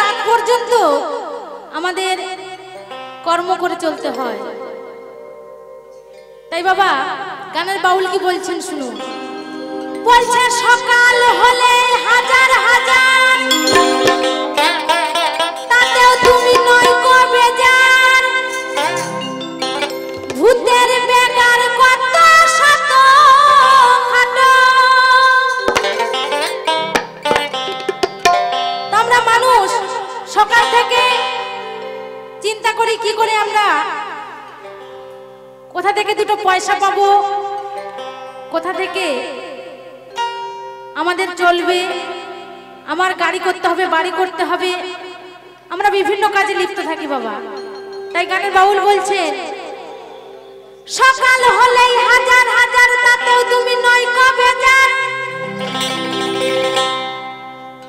আগ পর্যন্ত আমাদের কর্ম করে চলতে হয়। তাই বাবা গানের বাউল কি বলছেন শুনুন। বলছে সকাল হলে হাজার হাজার, তাতেও তুমি নয় কবে যার, ভূতের বেগার কত শত খাটো। আমরা মানুষ সকাল থেকে চিন্তা করি কি করে আমরা কোথা থেকে দুটো পয়সা পাবো, কোথা থেকে আমাদের চলবে, আমার গাড়ি করতে হবে, বাড়ি করতে হবে, আমরা বিভিন্ন কাজে লিপ্ত থাকি বাবা। তাই গানের বাউল বলছে সকাল হলেই হাজার হাজার, তাতেও তুমি নয় কবে যার।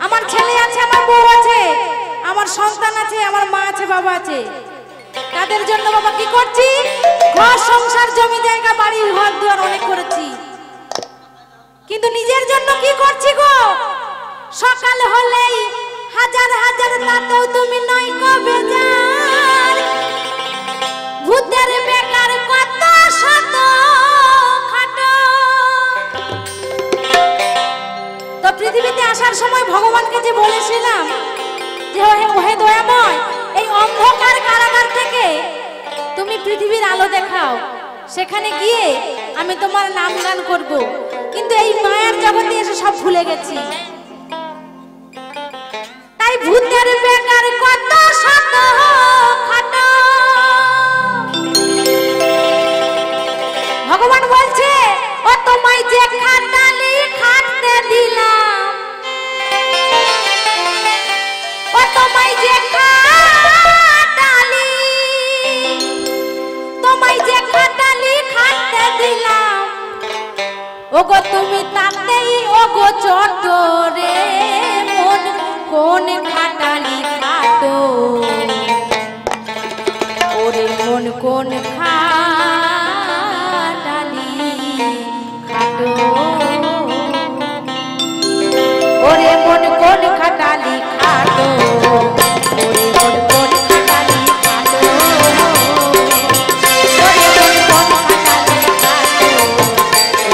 আমার ছেলে আছে, আমার বউ আছে, আমার সন্তান আছে, আমার মা আছে, বাবা আছে, তাদের জন্য বাবা কি করছি, ঘর সংসার জমি জায়গা বাড়ি ঘর দুয়ার অনেক করেছি, কিন্তু নিজের জন্য কি করছি গো। সকাল হলেই হাজার হাজার, তাতেও তুমি নয় কবে যার, ভূতের বেকার কত শত খাটো। তো পৃথিবীতে আসার সময় ভগবানকে যে বলেছিলাম যে ওহে দয়াময়, এই অন্ধকার কারাগার থেকে তুমি পৃথিবীর আলো দেখাও, সেখানে গিয়ে আমি তোমার নাম গান করব, কিন্তু এই মায়ার জগতে এসে সব ভুলে গেছি। তাই ভূতের বেকার কত শত খাটো। ভগবান বলছে ও তোমায় যে খাটালি খাটতে দিলাম, ও তোমায় যে খাটালি, তোমায় যে খাটালি খাটতে দিলাম, ওগো তুমি তাতেই ওগো ছোট রে মন কোন খাটালি খাটো, ওরে মন কোন খাটালি খাটো, ওরে মন কোন খাটালি খাটো, ওরে মন কোন খাটালি খাটো, ওরে মন কোন খাটালি খাটো,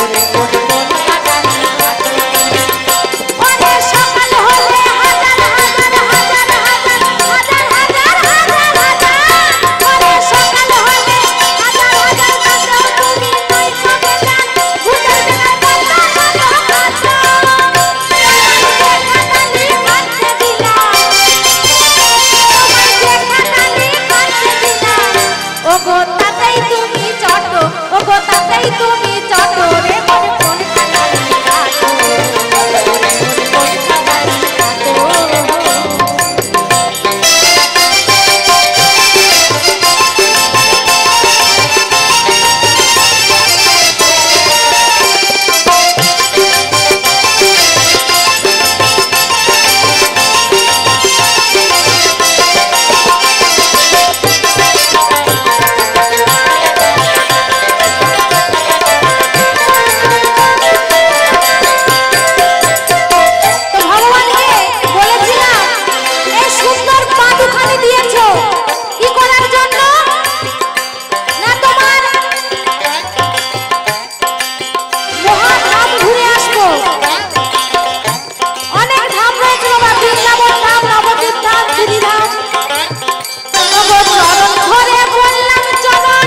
ওরে মন কোন খাটালি খাটো। ওরে সকাল হলে হাজার হাজার হাজার হাজার হাজার হাজার হাজার হাজার, ওরে সকাল হলে হাজার হাজার হাজার, তুমি নয় কবে যান, ভূতের বেগার কত শত খাটো। খাটালি খাটতে দিলাম, তোমায় যে খাটালি খাটতে দিলাম, ওগো তাতেই তুমি চট, ওগো তাতেই তুমি চট রে মন কোন খাটালি খাটো, ওরে মন কোন খাটালি খাটো। তো ভগবানকে বলেছিলাম এই সুন্দর পা দুখানি দিয়েছো কি করার জন্য, না তোমার মহাধাম ঘুরে আসবো। অনেক ধাম রয়েছে বাবা, বৃন্দাবন ধাম, নবদ্বীপ ধাম, গিরিধাম। ওগো চরণ ধরে বললাম চরণ,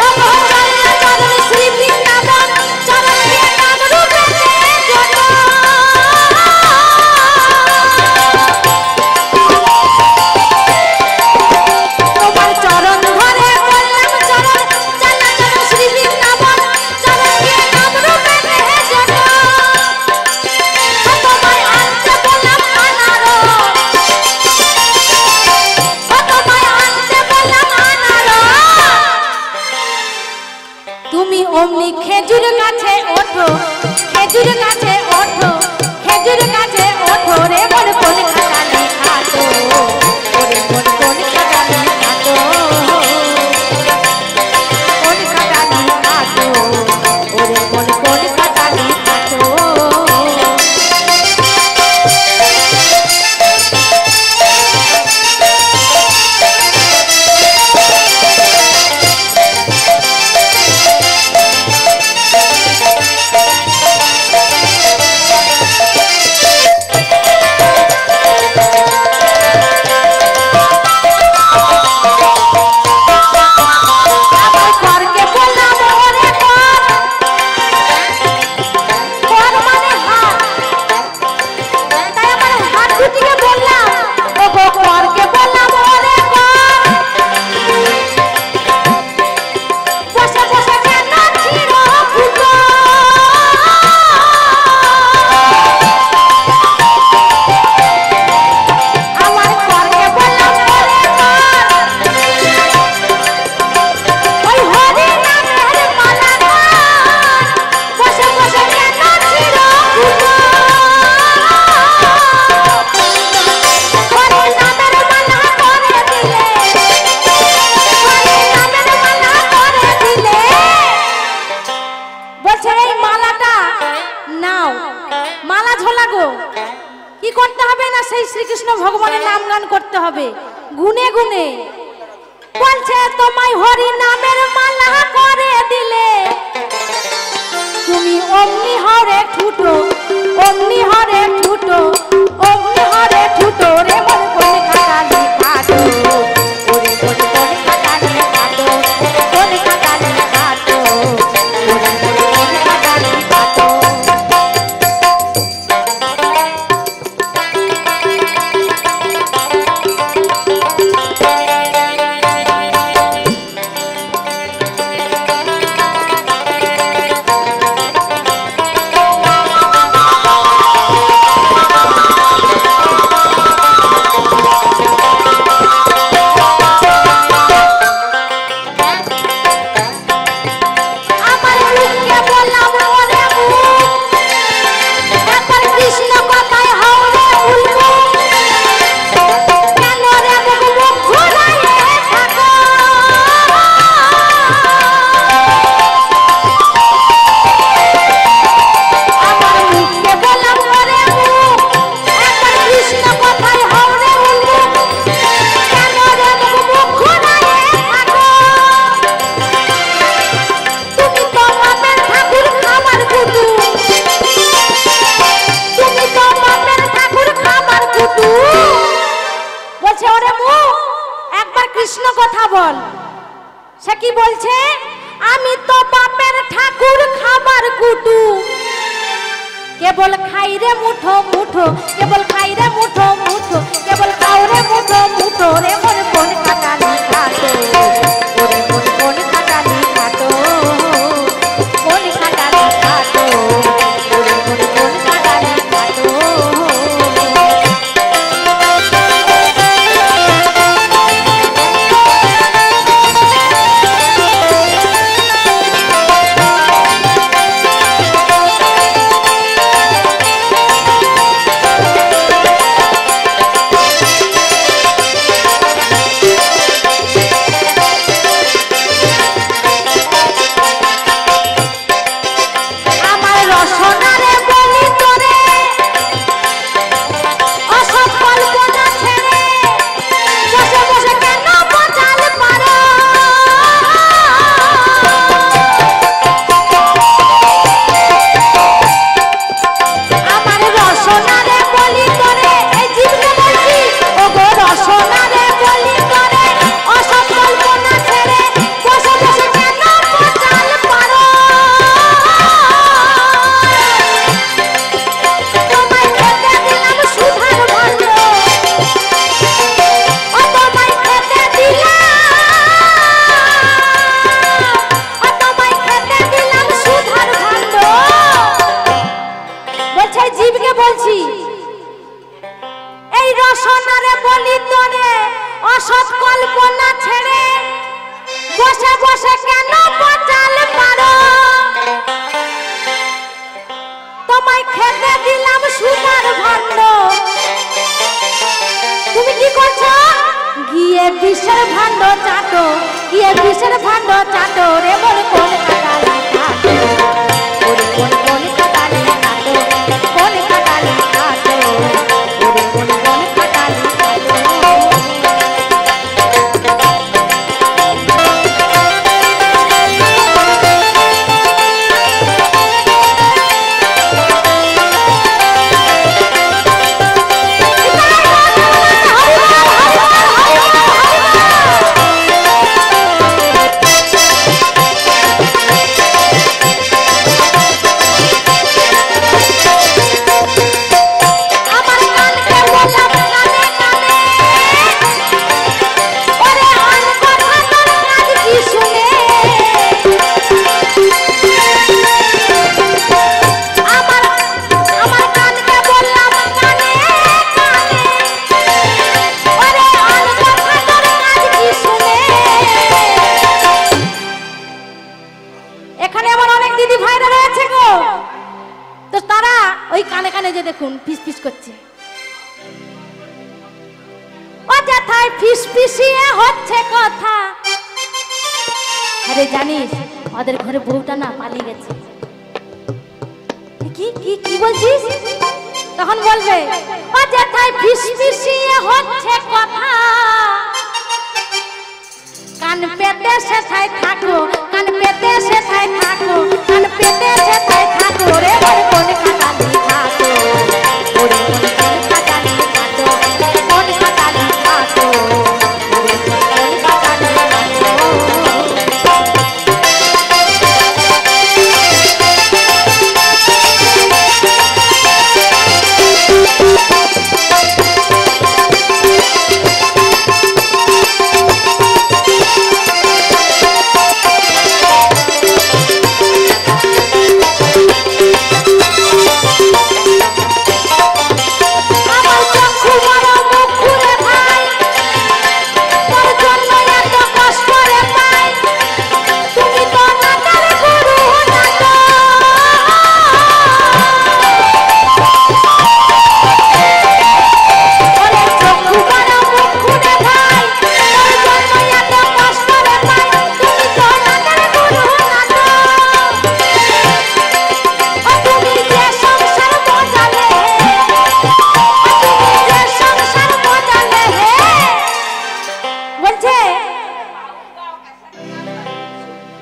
ওগো চরণ চরণ শ্রী বৃন্দাবন, চরণ দিয়ে নাম রূপে জন্য। তোমার চরণ ধরে বললাম চরণ, চরণ চরণ শ্রী বৃন্দাবন, চরণ দিয়ে নাম রূপে জন্য। তোমায় আনতে বললাম আনারস, তোমায় আনতে বললাম আনারস, তুমি অমনি খেজুর গাছে ওঠো, খেজুর গাছে ওঠো, খেজুর গাছে ওঠো রে মন কোন খাটালি খাটো, ওরে মন কোন খাটালি খাটো, কোন খাটালি খাটো, ওরে মন কোন খাটালি খাটো। করতে হবে না, সেই শ্রীকৃষ্ণ ভগবানের নাম গান করতে হবে গুনে গুনে। বলছে তোমায় হরি নামের মালা করে দিলে তুমি অমনি হরে ঠুটো, অমনি হরে ঠুটো, অমনি হরে ঠুটো রে মন কোন খাটালি খাটো, ওরে মন কোন খাটালি খাটো, কোন খাটালি খাটো, ওরে মন কোন খাটালি খাটো। কৃষ্ণ কথা বল। সে কি বলছে? আমি তো বাপের ঠাকুর খাবার কুটু, কেবল খাইরে মুঠো মুঠো, কেবল খাইরে মুঠো মুঠো, কেবল খাওরে মুঠো মুঠো রে মন কোন খাটালি খাটো, ওরে মন কোন খাটালি খাটো, কোন খাটালি খাটো, ওরে মন কোন খাটালি খাটো। বিষের ভাণ্ড চাটো, গিয়ে বিষের ভাণ্ড চাটো রে মন কোন খাটালি খাটো, ওরে মন কোন খাটালি খাটো, কোন খাটালি খাটো, ওরে মন কোন খাটালি খাটো। দেখুন ফিস ফিস করছে, অযথায় ফিস ফিসিয়ে হচ্ছে কথা। আরে জানিস ওদের ঘরে বউটা না পালিয়ে গেছে। কি কি কি বলছিস? তখন বলবে ও যেথায় ফিসফিসিয়ে হচ্ছে কথা, কান পেতে সেথায় থাকো, কান পেতে সেথায় থাকো, কান পেতে সেথায় থাকো রে কোন খাটালি থাকো, ওরে কোন খাটালি থাকো, কোন খাটালি থাকো, ওরে কোন খাটালি থাকো।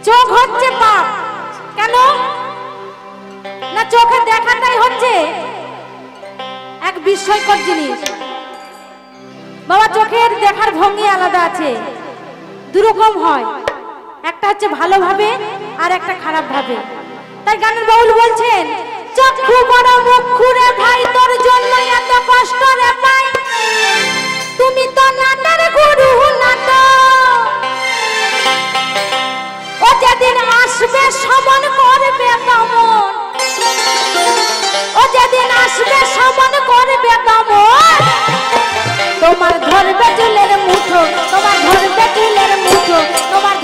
চোখ হচ্ছে পাপ, কেন না চোখে দেখাটাই হচ্ছে এক বিস্ময়কর জিনিস। বাবা চোখের দেখার ভঙ্গি আলাদা আছে, দুরকম হয়, একটা হচ্ছে ভালোভাবে আর একটা খারাপ ভাবে। তাই গানের বাউল বলছেন চক্ষু বড় মুখু রে ভাই তোর জন্য এত কষ্ট রে পাই, তুমি তো নাটার গুরু নাটা, ও যেদিন আসবে সমন করবে দমন, ও যেদিন আসবে সমন করবে দমন, তোমার ধরবে চুলের মুঠো, তোমার ধরবে চুলের মুঠো, তোমার